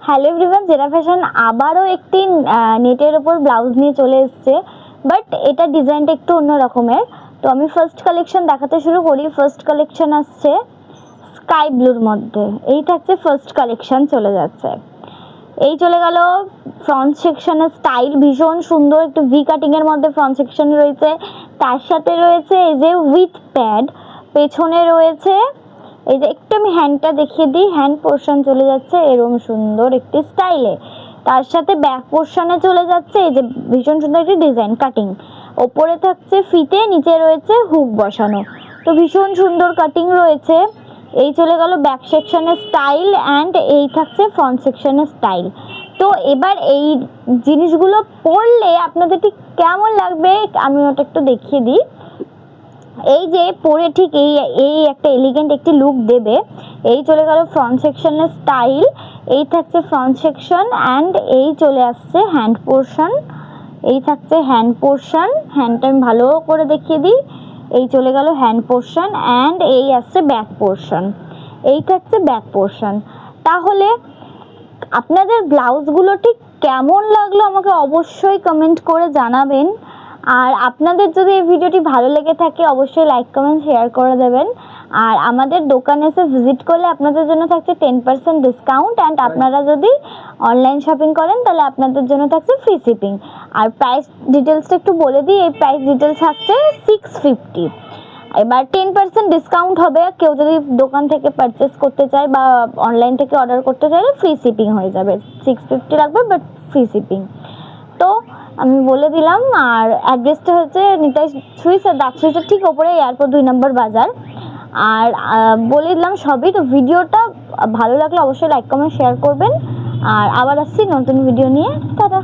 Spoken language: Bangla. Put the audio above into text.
হ্যালো এভরিওয়ান, জেরা ফ্যাশন আবারও একটি নেটের ওপর ব্লাউজ নিয়ে চলে এসেছে। বাট এটা ডিজাইনটা একটু অন্য রকমের। তো আমি ফার্স্ট কালেকশন দেখাতে শুরু করি। ফার্স্ট কালেকশন আসছে স্কাই ব্লুর মধ্যে। এই থাকছে ফার্স্ট কালেকশন, চলে যাচ্ছে। এই চলে গেল ফ্রন্ট সেকশনের স্টাইল, ভীষণ সুন্দর একটু ভি কাটিংয়ের মধ্যে ফ্রন্ট সেকশন রয়েছে। তার সাথে রয়েছে এই যে উইথ প্যাড, পেছনে রয়েছে এই যে একটু আমি হ্যান্ডটা দেখিয়ে দিই, হ্যান্ড পোর্শন চলে যাচ্ছে এরকম সুন্দর একটি স্টাইলে। তার সাথে ব্যাক পোর্শনে চলে যাচ্ছে এই যে ভীষণ সুন্দর একটি ডিজাইন কাটিং। ওপরে থাকছে ফিতে, নিচে রয়েছে হুক বসানো। তো ভীষণ সুন্দর কাটিং রয়েছে। এই চলে গেল ব্যাক সেকশনের স্টাইল অ্যান্ড এই থাকছে ফ্রন্ট সেকশনের স্টাইল। তো এবার এই জিনিসগুলো পরলে আপনাদের ঠিক কেমন লাগবে আমি ওটা একটু দেখিয়ে দিই। এই যে পরে ঠিক এই একটা এলিগেন্ট একটি লুক দেবে। এই চলে গেল ফ্রন্ট সেকশনের স্টাইল, এই থাকছে ফ্রন্ট সেকশন অ্যান্ড এই চলে আসছে হ্যান্ড পোর্শন। এই থাকছে হ্যান্ড পোর্শন, হ্যান্ডটা আমি ভালো করে দেখিয়ে দিই। এই চলে গেল হ্যান্ড পোর্শন অ্যান্ড এই আসছে ব্যাক পোর্শন। এই থাকছে ব্যাক পোর্শন। তাহলে আপনাদের ব্লাউজগুলো ঠিক কেমন লাগলো আমাকে অবশ্যই কমেন্ট করে জানাবেন। আর আপনাদের যদি এই ভিডিওটি ভালো লেগে থাকে অবশ্যই লাইক কমেন্ট শেয়ার করে দেবেন। আর আমাদের দোকানে এসে ভিজিট করলে আপনাদের জন্য থাকছে 10% ডিসকাউন্ট অ্যান্ড আপনারা যদি অনলাইন শপিং করেন তাহলে আপনাদের জন্য থাকছে ফ্রি শিপিং। আর প্রাইস ডিটেলসটা একটু বলে দিই, এই প্রাইস ডিটেলস থাকছে 650। এবার 10% ডিসকাউন্ট হবে, কেউ যদি দোকান থেকে পারচেস করতে চায় বা অনলাইন থেকে অর্ডার করতে চাইলে ফ্রি শিপিং হয়ে যাবে। 650 লাগবে বাট ফ্রি শিপিং। তো আমি বলে দিলাম। আর অ্যাড্রেসটা হচ্ছে নিতাই সুইস, ডাক সুইসের ঠিক ওপরে, এয়ারপোর্ট 2 নম্বর বাজার। আর বলে দিলাম সবই। তো ভিডিওটা ভালো লাগলে অবশ্যই লাইক কমেন্ট শেয়ার করবেন। আর আবার আসছি নতুন ভিডিও নিয়ে। টাটা।